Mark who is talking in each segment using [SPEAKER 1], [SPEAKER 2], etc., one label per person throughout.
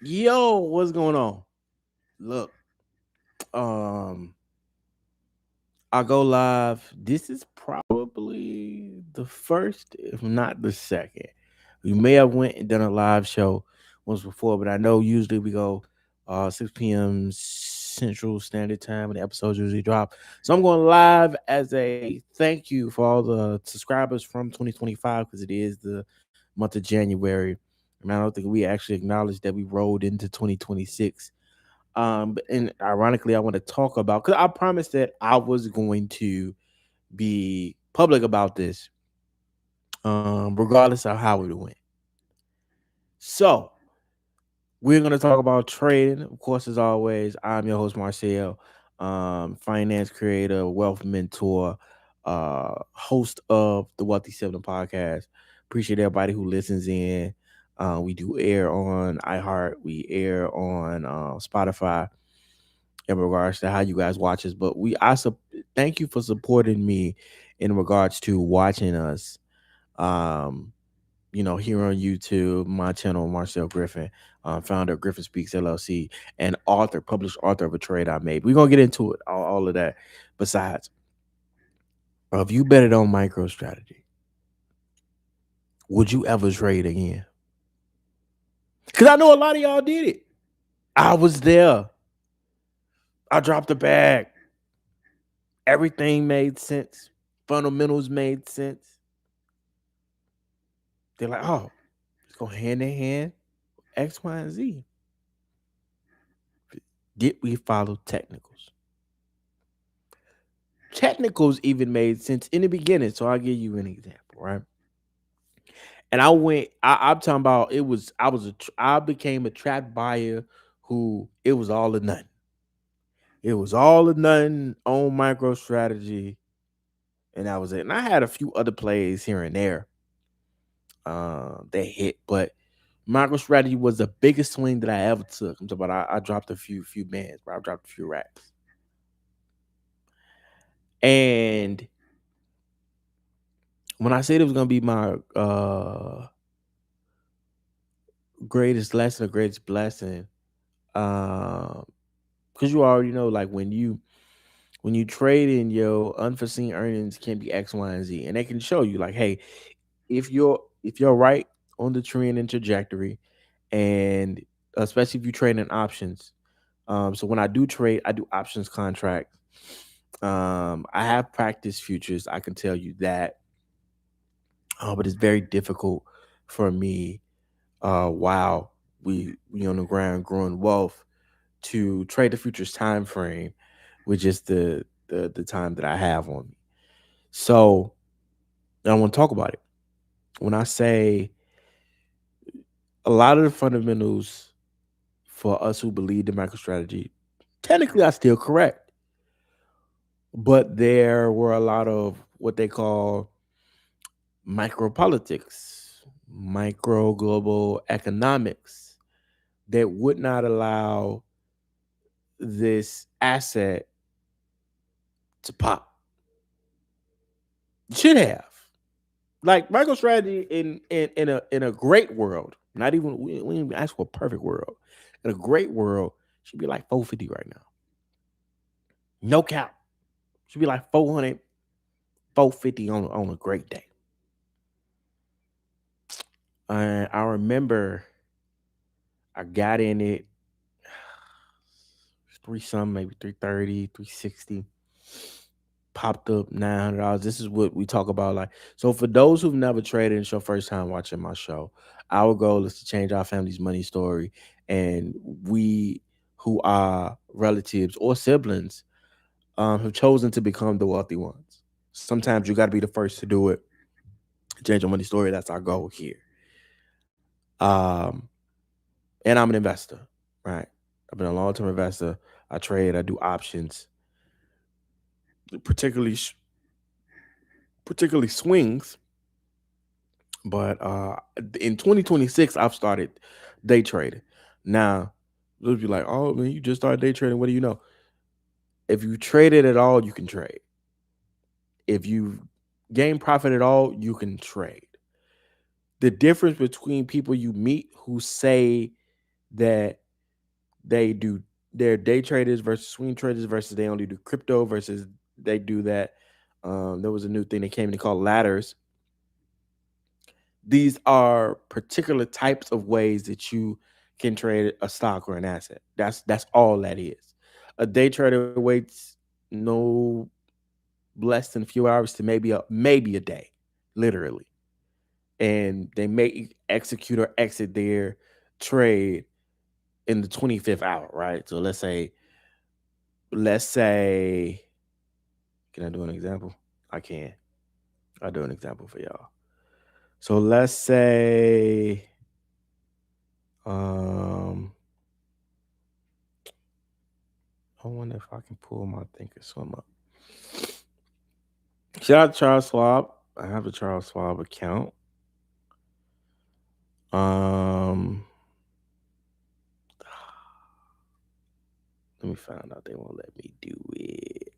[SPEAKER 1] Yo, what's going on? Look, um, I go live. This is probably the first, if not the second. We may have went and done a live show once before, but I know usually we go 6 p.m. Central Standard Time when the episodes usually drop. So I'm going live as a thank you for all the subscribers from 2025 because it is the month of January. And I don't think we actually acknowledged that we rolled into 2026. And ironically, I want to talk about because I promised that I was going to be public about this, regardless of how it went. So we're going to talk about trading, of course, as always. I'm your host Marcel, finance creator, wealth mentor, host of the Wealthy Sibling Podcast. Appreciate everybody who listens in. We do air on iHeart. We air on Spotify in regards to how you guys watch us. But thank you for supporting me in regards to watching us. Um, here on YouTube, my channel, Marcel Griffin, founder of Griffin Speaks LLC, and published author of a trade I made. We're gonna get into it, all of that. Besides, if you bet it on MicroStrategy, would you ever trade again? Because I know a lot of y'all did it. I was there. I dropped the bag. Everything made sense. Fundamentals made sense. They're like, oh, let's go hand in hand, X, Y, and Z. Did we follow technicals? Technicals even made sense in the beginning. So I'll give you an example, right? And I'm talking about I became a trap buyer who it was all or nothing. It was all or nothing on MicroStrategy, and that was it. And I had a few other plays here and there that hit, but MicroStrategy was the biggest swing that I ever took. I'm talking about I dropped a few bands, but I dropped a few racks. And when I said it was gonna be my greatest lesson or greatest blessing, because you already know, like when you trade in, your unforeseen earnings can be X, Y, and Z, and they can show you like, hey, if you're right on the trend and trajectory, and especially if you trade in options. So when I do trade, I do options contracts. I have practiced futures. I can tell you that, but it's very difficult for me. While we on the ground growing wealth to trade the futures time frame, which is the time that I have on me. So I want to talk about it. When I say a lot of the fundamentals for us who believe in MicroStrategy, technically are still correct, but there were a lot of what they call micropolitics, micro global economics that would not allow this asset to pop. Should have. Like MicroStrategy in a great world, not even we didn't even ask for a perfect world. In a great world, should be like 450 right now. No cap. Should be like 400, 450 on a great day. And I remember I got in it three some, maybe 330, 360. Popped up $900. This is what we talk about. Like, so for those who've never traded, it's your first time watching my show. Our goal is to change our family's money story, and we who are relatives or siblings have chosen to become the wealthy ones. Sometimes you got to be the first to do it. Change your money story. That's our goal here. Um, and I'm an investor, right? I've been a long term investor. I trade. I do options, particularly particularly swings. But in 2026, I've started day trading. Now, they'll be like, "Oh man, you just started day trading. What do you know?" If you trade it at all, you can trade. If you gain profit at all, you can trade. The difference between people you meet who say that they do their day traders versus swing traders versus they only do crypto versus they do that. There was a new thing that came in called ladders. These are particular types of ways that you can trade a stock or an asset. That's all that is. A day trader waits no less than a few hours to maybe a day, literally, and they may execute or exit their trade in the 25th hour, right? So let's say, can I do an example? I can. I'll do an example for y'all. So let's say, um, I wonder if I can pull my Thinkorswim up. Shout out to Charles Schwab. I have a Charles Schwab account. Um, Let me find out. They won't let me do it.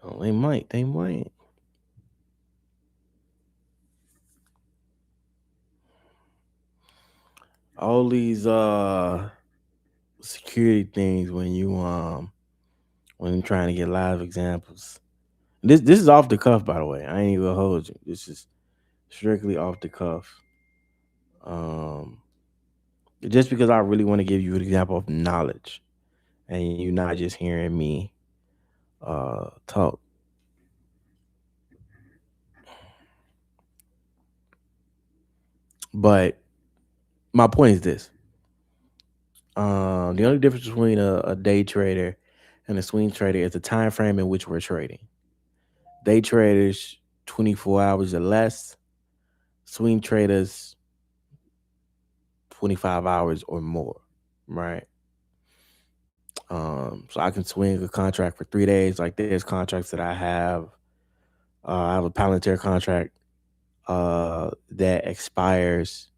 [SPEAKER 1] Oh, they might. They might. All these security things when you're trying to get live examples. This is off the cuff, by the way. I ain't even gonna hold you. This is strictly off the cuff. Um, just because I really want to give you an example of knowledge, and you're not just hearing me talk. But my point is this: the only difference between a day trader and a swing trader is the time frame in which we're trading. Day traders 24 hours or less. Swing traders 25 hours or more. Right. So I can swing a contract for 3 days. Like there's contracts that I have. I have a Palantir contract that expires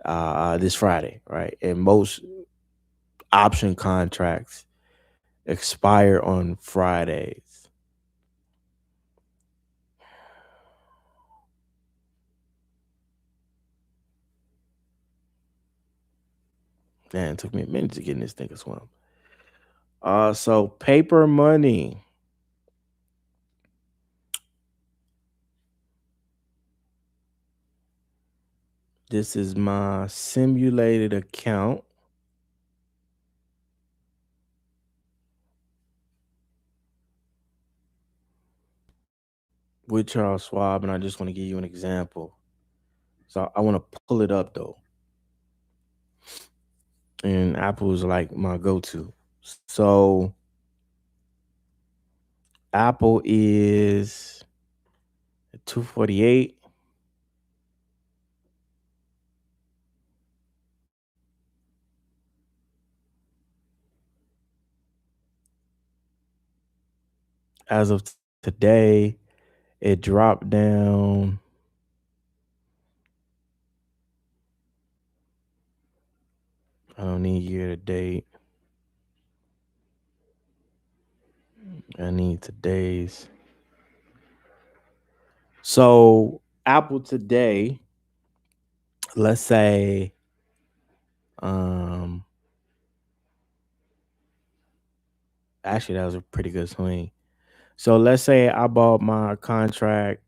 [SPEAKER 1] this Friday, right? And most option contracts expire on Fridays. Man, it took me a minute to get in this thing of swim. So paper money. This is my simulated account. With Charles Schwab, and I just want to give you an example. So I want to pull it up though. And Apple is like my go-to. So Apple is 248. As of today, it dropped down. I don't need year to date. I need today's. So Apple today, let's say, um, actually that was a pretty good swing. So let's say I bought my contract,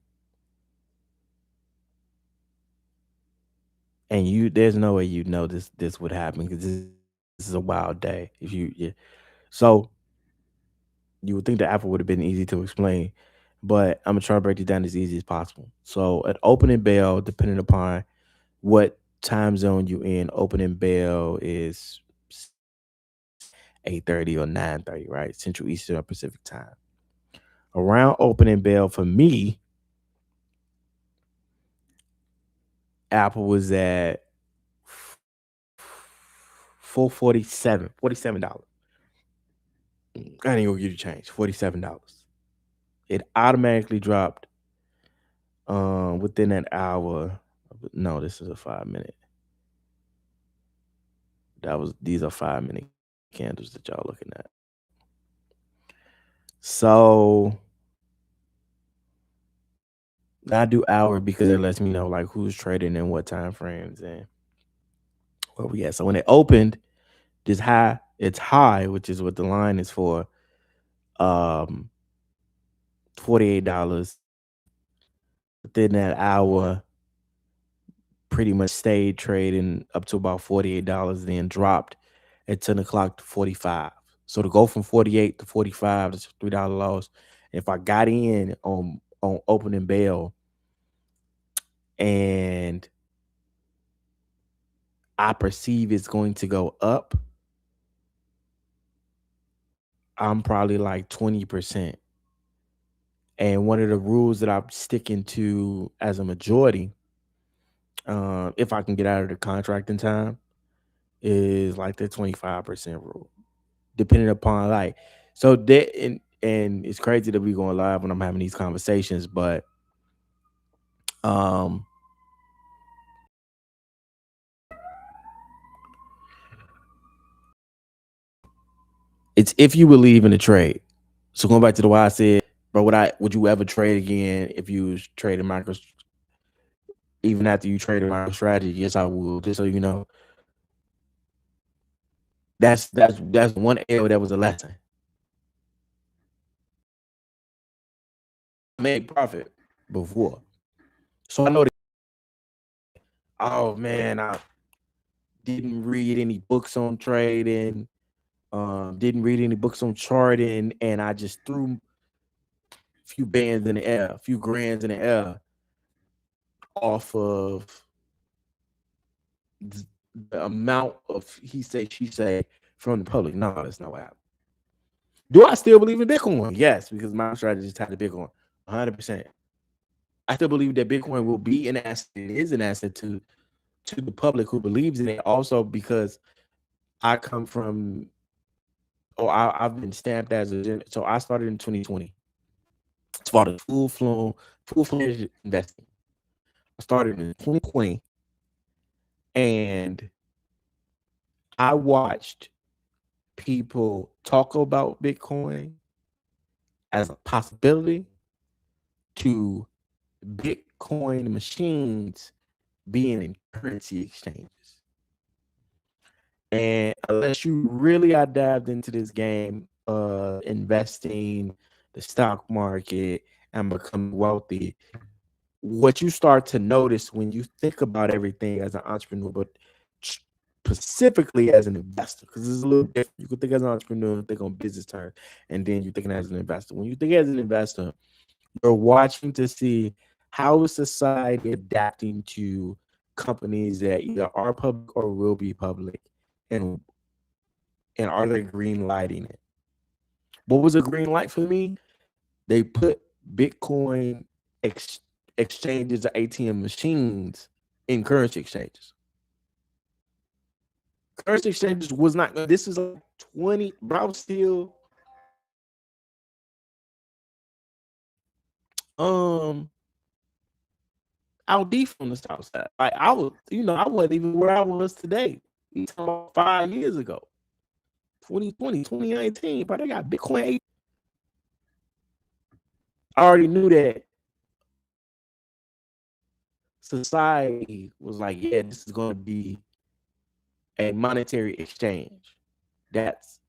[SPEAKER 1] and there's no way you know this would happen because this is a wild day. If you yeah. So you would think the Apple would have been easy to explain, but I'm gonna try to break it down as easy as possible. So at opening bell, depending upon what time zone you in, opening bell is 8:30 or 9:30, right? Central, Eastern, or Pacific time. Around opening bell for me, Apple was at 447, $47. I ain't gonna give you change. $47. It automatically dropped within that hour. No, this is a 5 minute. These are 5 minute candles. candles that y'all looking at. So I do hour because it lets me know like who's trading and what time frames and where we at. So when it opened, it's high, which is what the line is for, um, $48. Within that hour, pretty much stayed trading up to about $48, then dropped at 10 o'clock to 45. So to go from 48 to 45, that's a $3 loss. If I got in on opening bell and I perceive it's going to go up, I'm probably like 20%. And one of the rules that I'm sticking to as a majority, if I can get out of the contract in time, is like the 25% rule. Depending upon like, so that and it's crazy that we going live when I'm having these conversations, but um it's if you believe in the trade. So going back to the why I said, bro, would you ever trade again if you was trading micro, even after you traded MicroStrategy? Yes, I will. Just so you know, that's one area that was a lesson. I made profit before, so I know that. Oh man, I didn't read any books on trading. Didn't read any books on charting, and I just threw a few bands in the air, a few grands in the air off of the amount of he say, she say from the public. No, that's not what happened. Do I still believe in Bitcoin? Yes, because my strategy is tied to Bitcoin 100%. I still believe that Bitcoin will be an asset. It is an asset to the public who believes in it. Also, because I come from, I've been stamped as so I started in 2020. Started full-fledged investing. I started in 2020, and I watched people talk about Bitcoin as a possibility to Bitcoin machines being in currency exchanges. And unless you really are dived into this game, investing, the stock market, and becoming wealthy, what you start to notice when you think about everything as an entrepreneur, but specifically as an investor, because it's a little different. You can think as an entrepreneur, think on business terms, and then you thinking as an investor. When you think as an investor, you're watching to see how is society adapting to companies that either are public or will be public, and are they green lighting it? What was a green light for me? They put Bitcoin exchanges or ATM machines in currency exchanges. Currency exchanges was not. This is like 20. But I was still um out deep from the south side. Like I was, I wasn't even where I was today. You talking about 5 years ago, 2020, 2019. But I got Bitcoin. I already knew that society was like, yeah, this is going to be a monetary exchange. That's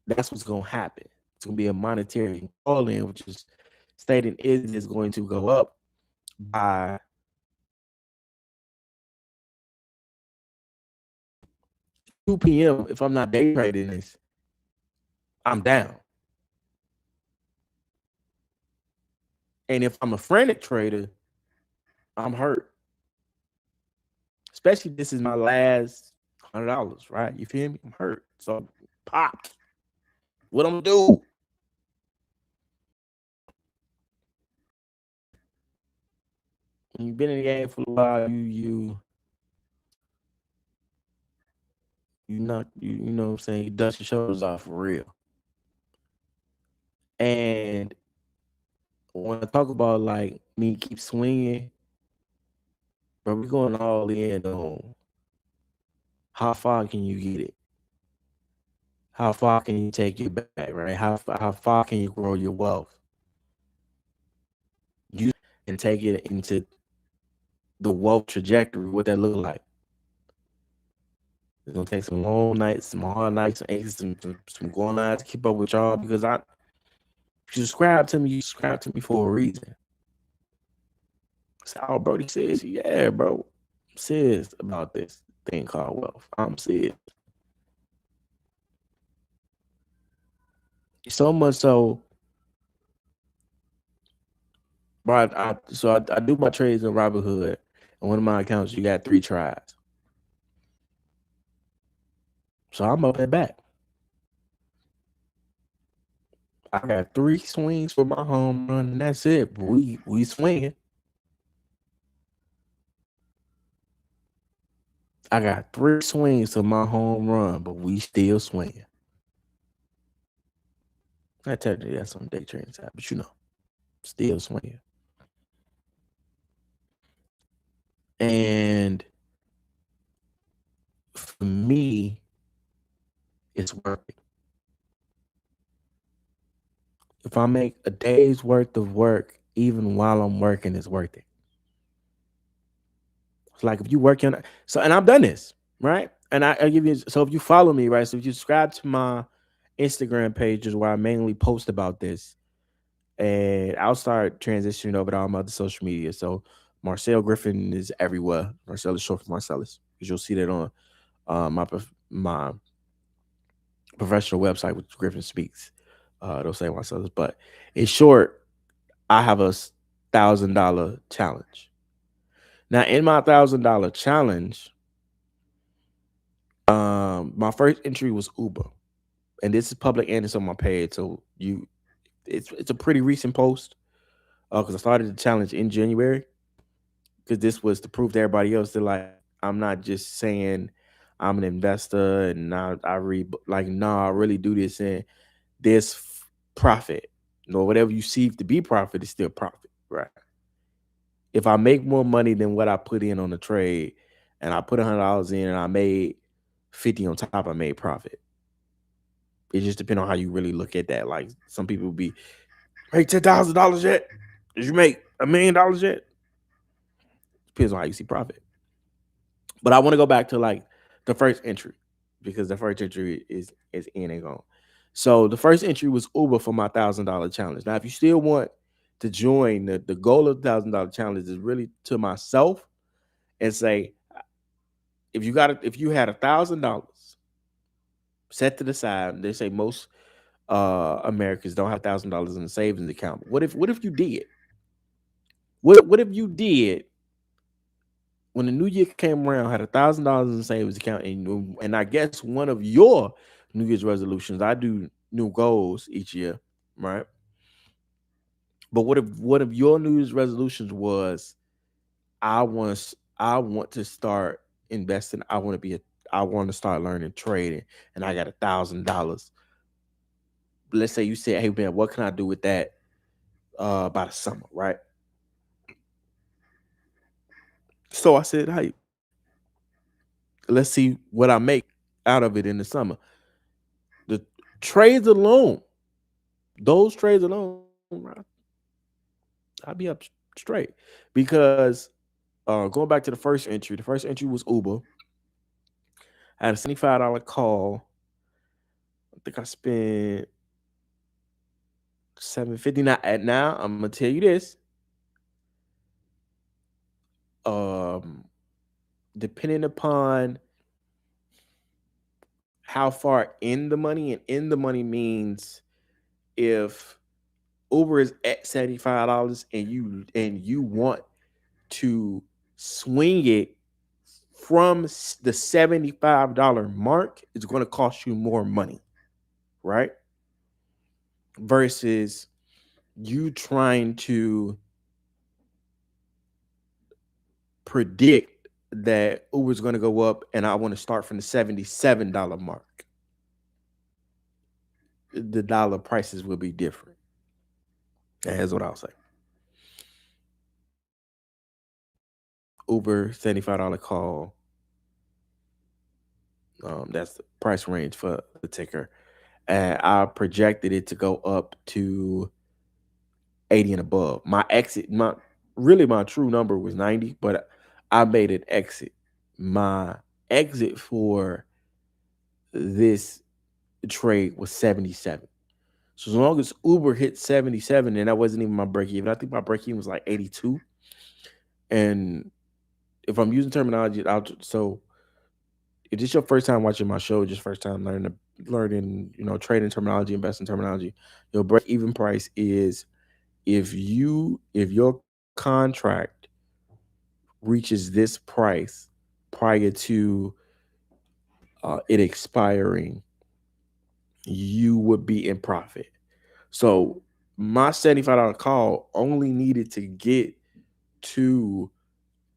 [SPEAKER 1] what's going to happen. It's going to be a monetary all-in, which is stating it is going to go up by 2 p.m. If I'm not day trading this, I'm down. And if I'm a frantic trader, I'm hurt. Especially this is my last $100, right? You feel me? I'm hurt. So popped. What I'm gonna do? When you've been in the game for a while, you know what I'm saying, you dust your shoulders off for real. And when I talk about like me keep swinging, but we're going all in on how far can you get it. how far can you take it back, right? How far can you grow your wealth? You and take it into the wealth trajectory, what that look like. It's gonna take some long nights, some hard nights, some aches, some going nights to keep up with y'all because you subscribe to me, you subscribe to me for a reason. So, oh, Brody says, yeah, bro. I'm serious about this thing called wealth. I'm serious. So much so, bro. I do my trades in Robinhood, and one of my accounts you got 3 tries. So I'm up and back. I got 3 swings for my home run, and that's it. We swinging. I got 3 swings to my home run, but we still swinging. I technically that's some day trading side, but still swinging. And for me, it's working. If I make a day's worth of work, even while I'm working, it's worth it. It's like if you work on so, and I've done this, right? And I give you so if you follow me, right? So if you subscribe to my Instagram pages where I mainly post about this, and I'll start transitioning over to all my other social media. So Marcel Griffin is everywhere. Marcel is short for Marcellus, because you'll see that on my professional website, which Griffin Speaks. They'll say Marcellus, but in short, I have $1,000 challenge. Now, in my $1,000 challenge, my first entry was Uber, and this is public and it's on my page. So it's a pretty recent post because I started the challenge in January, because this was to prove to everybody else that, like, I'm not just saying I'm an investor and I read, like, no, I really do this, and there's profit. Whatever you see to be profit is still profit, right? If I make more money than what I put in on the trade, and I put $100 in and I made 50 on top, I made profit. It just depends on how you really look at that. Like, some people will be, make $10,000 yet? Did you make $1,000,000 yet? Depends on how you see profit. But I want to go back to, like, the first entry, because the first entry is in and gone. So the first entry was Uber for my $1,000 challenge. Now, if you still want to join, the goal of the $1,000 challenge is really to myself, and say, if you had $1,000 set to the side, they say most Americans don't have $1,000 in a savings account. What if you did? What if you did, when the new year came around, had $1,000 in a savings account, and I guess one of your New Year's resolutions, I do new goals each year, right? But what if your New Year's resolutions was, I want to start investing. I want to start learning trading, and I got $1,000. Let's say you said, hey man, what can I do with that by the summer, right? So I said, hey, let's see what I make out of it in the summer. The trades alone, those trades alone, right, I'd be up straight, because going back to the first entry was Uber. I had a $75 call. I think I spent 750. Now I'm gonna tell you this. Um, Depending upon how far in the money, and in the money means if Uber is at $75 and you want to swing it from the $75 mark, it's going to cost you more money, right? Versus you trying to predict that Uber's going to go up and I want to start from the $77 mark. The dollar prices will be different. That's what I'll say. Uber, $75 call. That's the price range for the ticker. and I projected it to go up to 80 and above. My true number was 90, but I made an exit. My exit for this trade was 77. So as long as Uber hit 77, and that wasn't even my break even. I think my break even was like 82. And if I'm using terminology, so if this your first time watching my show, just first time learning, trading terminology, investing terminology, your break even price is if your contract reaches this price prior to it expiring, you would be in profit. So my $75 call only needed to get to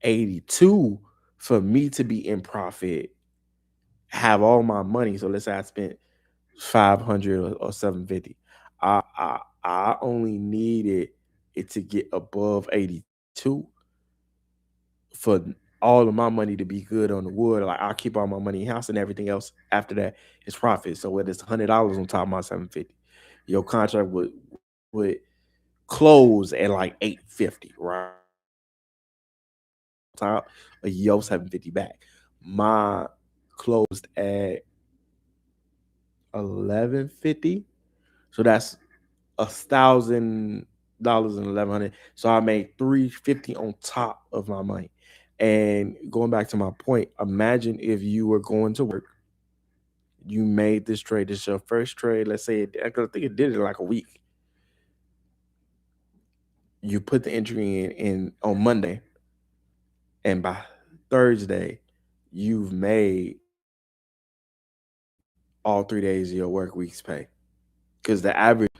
[SPEAKER 1] 82 for me to be in profit, have all my money. So let's say I spent 500 or 750. I only needed it to get above 82 for all of my money to be good on the wood. Like I'll keep all my money in house and everything else after that is profit. So whether it's $100 on top of my 750, your contract would close at like 850, right? Top of your 750 back. My closed at 1150. So that's $1,000 and 1100. So I made 350 on top of my money. And going back to my point, imagine if you were going to work, you made this trade. This is your first trade. Let's say I think it did it in like a week. You put the entry in on Monday, and by Thursday, you've made all 3 days of your work week's pay. Because the average,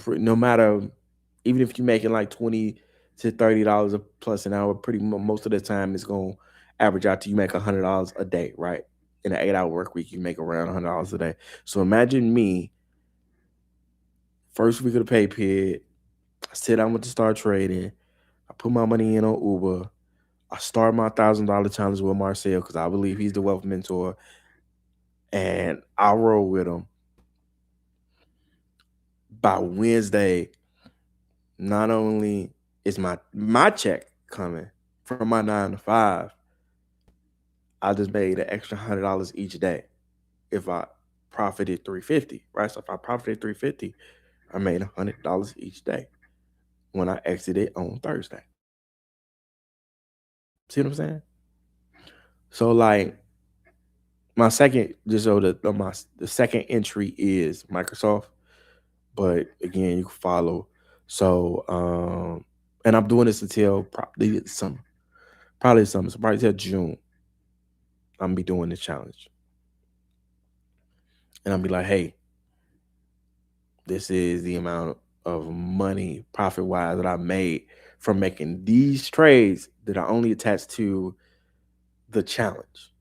[SPEAKER 1] no matter, even if you're making like $20 to $30 plus an hour, most of the time it's gonna average out to you make $100 a day, right? In an 8-hour work week, you make around $100 a day. So imagine me, first week of the pay period, I sit down with to start trading. I put my money in on Uber. I start my $1,000 challenge with Marcel because I believe he's the wealth mentor, and I roll with him. By Wednesday, not only is my check coming from my 9 to 5, I just made an extra $100 each day if I profited 350, right? So if I profited 350, I made $100 each day when I exited on Thursday. See what I'm saying? So like my second, just so the second entry is Microsoft, but again you can follow. So and I'm doing this until probably summer, so probably till June. I'm gonna be doing this challenge, and I'll be like, hey, this is the amount of money profit wise that I made from making these trades that are only attached to the challenge.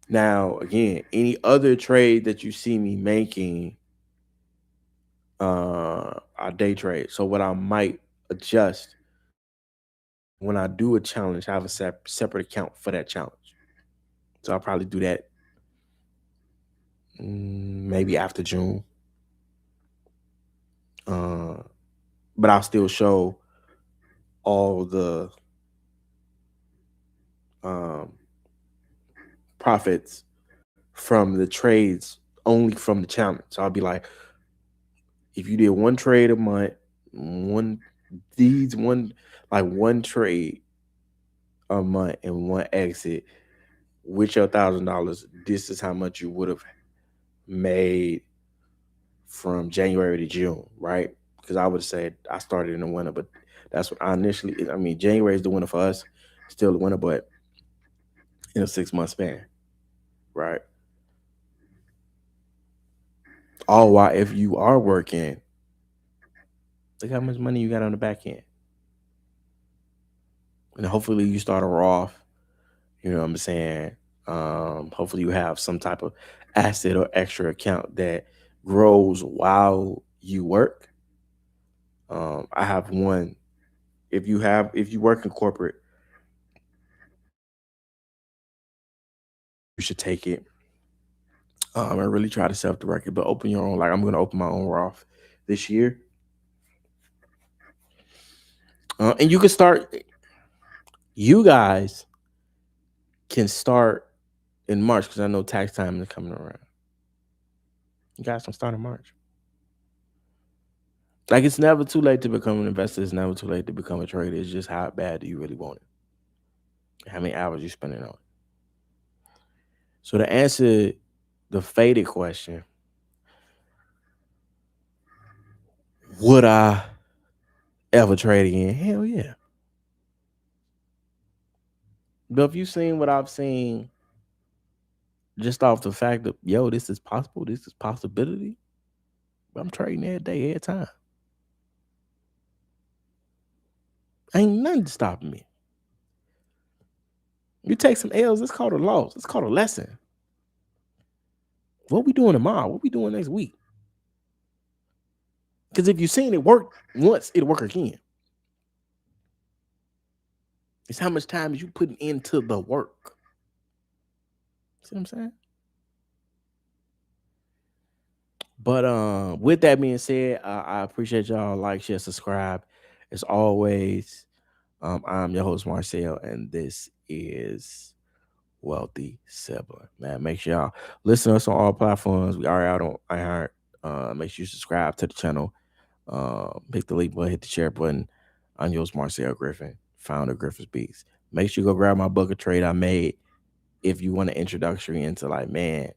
[SPEAKER 1] Now, again, any other trade that you see me making, are day trade. So what I might adjust when I do a challenge, I have a separate account for that challenge. So I'll probably do that maybe after June. Uh, but I'll still show all the um, profits from the trades only from the challenge. So I'll be like, if you did one trade a month, one these one like one trade a month and one exit with your $1,000, this is how much you would have made from January to June, right? Because I would have said I started in the winter, but that's what I initially. I mean, January is the winter for us, still the winter, but in a 6 month span, right? All while if you are working, look how much money you got on the back end, and hopefully you start her off. You know what I'm saying? Hopefully you have some type of asset or extra account that grows while you work. I have one. If you work in corporate, you should take it. and really try to self-direct it, but open your own. Like, I'm going to open my own Roth this year. And you can start, you guys can start in March, because I know tax time is coming around. You guys can start in March. Like, it's never too late to become an investor. It's never too late to become a trader. It's just how bad do you really want it? How many hours you spending on it? So to answer the faded question, would I ever trade again? Hell yeah. But if you've seen what I've seen, just off the fact that, yo, this is possible, this is possibility, I'm trading every day, every time. Ain't nothing stopping me. You take some L's, it's called a loss. It's called a lesson. What we doing tomorrow? What we doing next week? Because if you've seen it work once, it'll work again. It's how much time you putting into the work. See what I'm saying? But with that being said, I appreciate y'all. Like, share, subscribe. As always, I'm your host, Marcel, and this is Wealthy Sibling. Man, make sure y'all listen to us on all platforms. We are out on iHeart. Make sure you subscribe to the channel. Hit the like button, hit the share button. I'm your host, Marcel Griffin, founder of Griffin's Beats. Make sure you go grab my book of trade I made if you want an introductory into, like, man,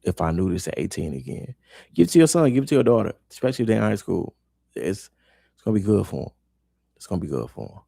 [SPEAKER 1] if I knew this at 18 again. Give it to your son, give it to your daughter, especially if they're in high school. It's gonna be good for them. It's gonna be good for them.